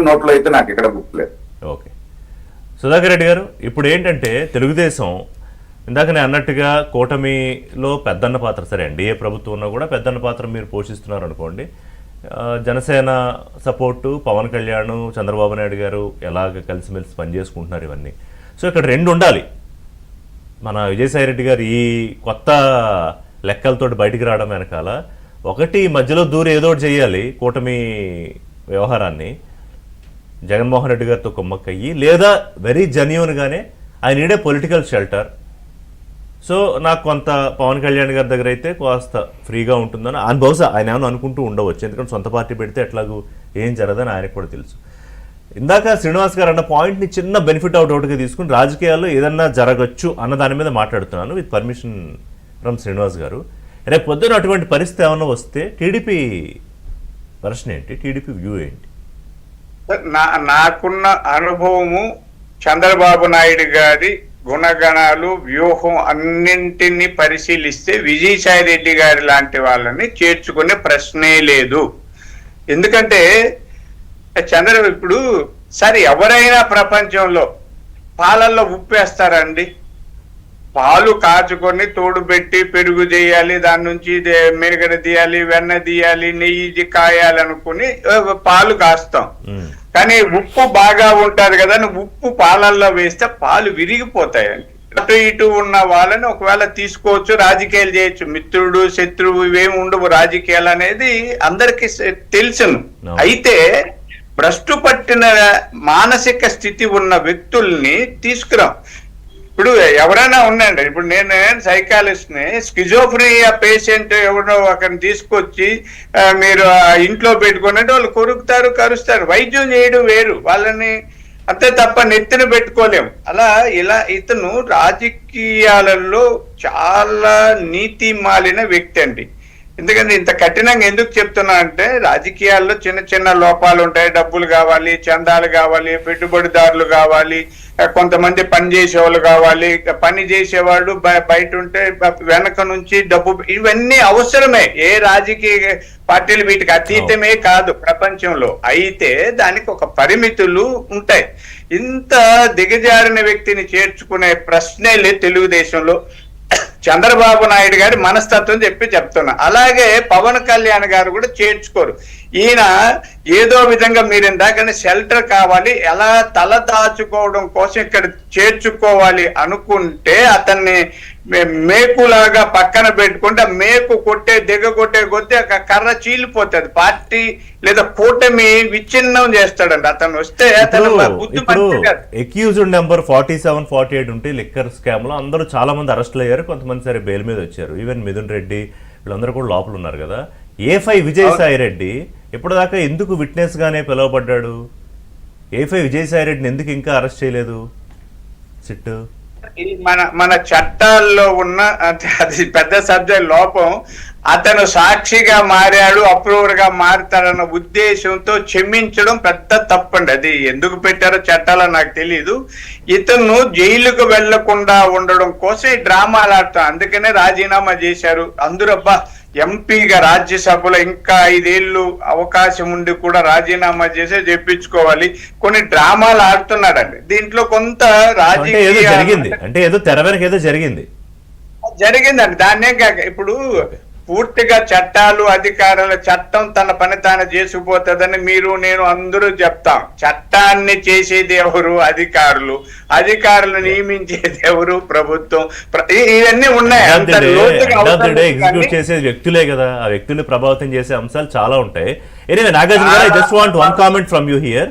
నోట్లో అయితే నాకు ఇక్కడ గుర్తులేదు. ఓకే సుధాకర్ రెడ్డి గారు, ఇప్పుడు ఏంటంటే తెలుగుదేశం ఇందాక నేను అన్నట్టుగా కూటమిలో పెద్దన్న పాత్ర, సరే ఎన్డీఏ ప్రభుత్వం ఉన్నా కూడా పెద్దన్న పాత్ర మీరు పోషిస్తున్నారు అనుకోండి. జనసేన సపోర్టు, పవన్ కళ్యాణ్, చంద్రబాబు నాయుడు గారు ఎలాగ కలిసిమెలిసి పనిచేసుకుంటున్నారు ఇవన్నీ. సో ఇక్కడ రెండు ఉండాలి. మన విజయసాయిరెడ్డి గారు ఈ కొత్త లెక్కలతోటి బయటికి రావడం వెనకాల ఒకటి మధ్యలో దూరం ఏదో ఒకటి చేయాలి కూటమి వ్యవహారాన్ని, జగన్మోహన్ రెడ్డి గారితో కుమ్మక్కయ్యి, లేదా వెరీ జెన్యూన్గానే I need a political shelter. So నాకు కొంత పవన్ కళ్యాణ్ గారి దగ్గర అయితే కాస్త ఫ్రీగా ఉంటుందని ఆయన బహుశా ఆయన ఏమైనా అనుకుంటూ ఉండవచ్చు, ఎందుకంటే సొంత పార్టీ పెడితే ఎట్లాగూ ఏం జరగదని ఆయనకు కూడా తెలుసు. ఇందాక శ్రీనివాస్ గారు అన్న పాయింట్ని చిన్న బెనిఫిట్ అవుట్గా తీసుకుని రాజకీయాల్లో ఏదన్నా జరగచ్చు అన్న దాని మీద మాట్లాడుతున్నాను విత్ పర్మిషన్ ఫ్రమ్ శ్రీనివాస్ గారు. రేపు పొద్దున అటువంటి పరిస్థితి ఏమన్నా వస్తే టీడీపీ వర్షన్ ఏంటి, టీడీపీ వ్యూ ఏంటి? నాకున్న అనుభవము చంద్రబాబు నాయుడు గారి గుణగణాలు, వ్యూహం అన్నింటినీ పరిశీలిస్తే విజయసాయి రెడ్డి గారి లాంటి వాళ్ళని చేర్చుకునే ప్రశ్నే లేదు. ఎందుకంటే ఇప్పుడు సరే ఎవరైనా ప్రపంచంలో పాలల్లో ఉప్పేస్తారండి? పాలు కాచుకొని తోడు పెట్టి పెరుగు చేయాలి, దాని నుంచి మెరుగడ తీయాలి, వెన్న తీయాలి, నెయ్యి కాయాలనుకుని పాలు కాస్తాం. కానీ ఉప్పు బాగా ఉంటది కదా, ఉప్పు పాలల్లో వేస్తే పాలు విరిగిపోతాయండి. అటు ఇటు ఉన్న వాళ్ళని ఒకవేళ తీసుకోవచ్చు, రాజకీయాలు చేయొచ్చు. మిత్రుడు శత్రువు ఇవేమి ఉండవు. రాజకీయాలు అనేది అందరికి తెలుసును. అయితే భ్రష్టు పట్టిన మానసిక స్థితి ఉన్న వ్యక్తుల్ని తీసుకురాం. ఇప్పుడు ఎవరైనా ఉన్నాయండి, ఇప్పుడు నేను సైకాలజిస్ట్ ని, స్కిజోఫ్రీనియా పేషెంట్ ఎవరో ఒకరిని తీసుకొచ్చి మీరు ఇంట్లో పెట్టుకున్నట్టు వాళ్ళు కొరుకుతారు, కరుస్తారు. వైద్యం చేయడం వేరు, వాళ్ళని అంతే తప్ప నెత్తిన పెట్టుకోలేము. అలా ఇలా ఇతను రాజకీయాలలో చాలా నీతి మాలిన వ్యక్తి అండి. ఎందుకంటే ఇంత కఠినంగా ఎందుకు చెప్తున్నా అంటే, రాజకీయాల్లో చిన్న చిన్న లోపాలు ఉంటాయి. డబ్బులు కావాలి, చందాలు కావాలి, పెట్టుబడిదారులు కావాలి, కొంతమంది పని చేసేవాళ్ళు కావాలి. పని చేసేవాళ్ళు బయట ఉంటే వెనక నుంచి డబ్బు, ఇవన్నీ అవసరమే. ఏ రాజకీయ పార్టీలు వీటికి అతీతమే కాదు ప్రపంచంలో. అయితే దానికి ఒక పరిమితులు ఉంటాయి. ఇంత దిగజారిన వ్యక్తిని చేర్చుకునే ప్రశ్నే లేదు తెలుగుదేశంలో. చంద్రబాబు నాయుడు గారి మనస్తత్వం చెప్తున్నా. అలాగే పవన్ కళ్యాణ్ గారు కూడా చేర్చుకోరు. ఈయన ఏదో విధంగా మీరు ఇందాకనే షెల్టర్ కావాలి, ఎలా తల దాచుకోవడం కోసం ఇక్కడ చేర్చుకోవాలి అనుకుంటే అతన్ని మేకులాగా పక్కన పెట్టుకుంటే మేకు దిగకొట్టే కొద్దీ ఆ కర్ర చీలిపోతుంది. పార్టీ లేదా కూటమి విచ్ఛిన్నం చేస్తాడండి. అతను వస్తే అతను బుద్ధి అక్యూజ్డ్ నెంబర్ 47, 48 ఉంటే లిక్కర్ స్కామ్ లో అందరూ చాలా మంది అరెస్టులు అయ్యారు, కొంతమంది సరే బెయిల్ మీద వచ్చారు. ఈవెన్ మిథున్ రెడ్డి వీళ్ళందరూ కూడా లోపల ఉన్నారు కదా. A5 విజయసాయి రెడ్డి ఇప్పటిదాకా ఎందుకు విట్నెస్ గానే పిలువబడ్డాడు? A5 విజయసాయి రెడ్డిని ఎందుకు ఇంకా అరెస్ట్ చేయలేదు సిట్? మన చట్టాల్లో ఉన్న అది పెద్ద సబ్జెక్ట్ లోపం. అతను సాక్షిగా మారాడు, అప్రూవర్ గా మారుతాడన్న ఉద్దేశంతో క్షమించడం పెద్ద తప్పండి. అది ఎందుకు పెట్టారో చట్టాలో నాకు తెలీదు. ఇతను జైలుకు వెళ్లకుండా ఉండడం కోసం ఈ డ్రామాలు ఆడతాం. అందుకనే రాజీనామా చేశారు అందరూ. అబ్బా, ఎంపీగా రాజ్యసభలో ఇంకా 5 ఏళ్ళు అవకాశం ఉండి కూడా రాజీనామా చేసే చెప్పించుకోవాలి. కొన్ని డ్రామాలు ఆడుతున్నాడండి. దీంట్లో కొంత రాజకీయ అంటే ఏదో తెర వెనక ఏదో జరిగిందండి. దాన్నే కాక ఇప్పుడు పూర్తిగా చట్టాలు, అధికారాల చట్టం తన పని తాను చేసుకుపోతుందని మీరు నేను అందరూ చెప్తాం. చట్టాన్ని చేసేది ఎవరు? అధికారులు. అధికారులు నియమించేది ఎవరు? ప్రభుత్వం. ఇవన్నీ ఉన్నాయి. ఎగ్జిక్యూట్ చేసే వ్యక్తులే కదా, ఆ వ్యక్తులు ప్రభావితం చేసే అంశాలు చాలా ఉంటాయి. ఎనీవే నాగార్జున గారు, I just want one comment from you here.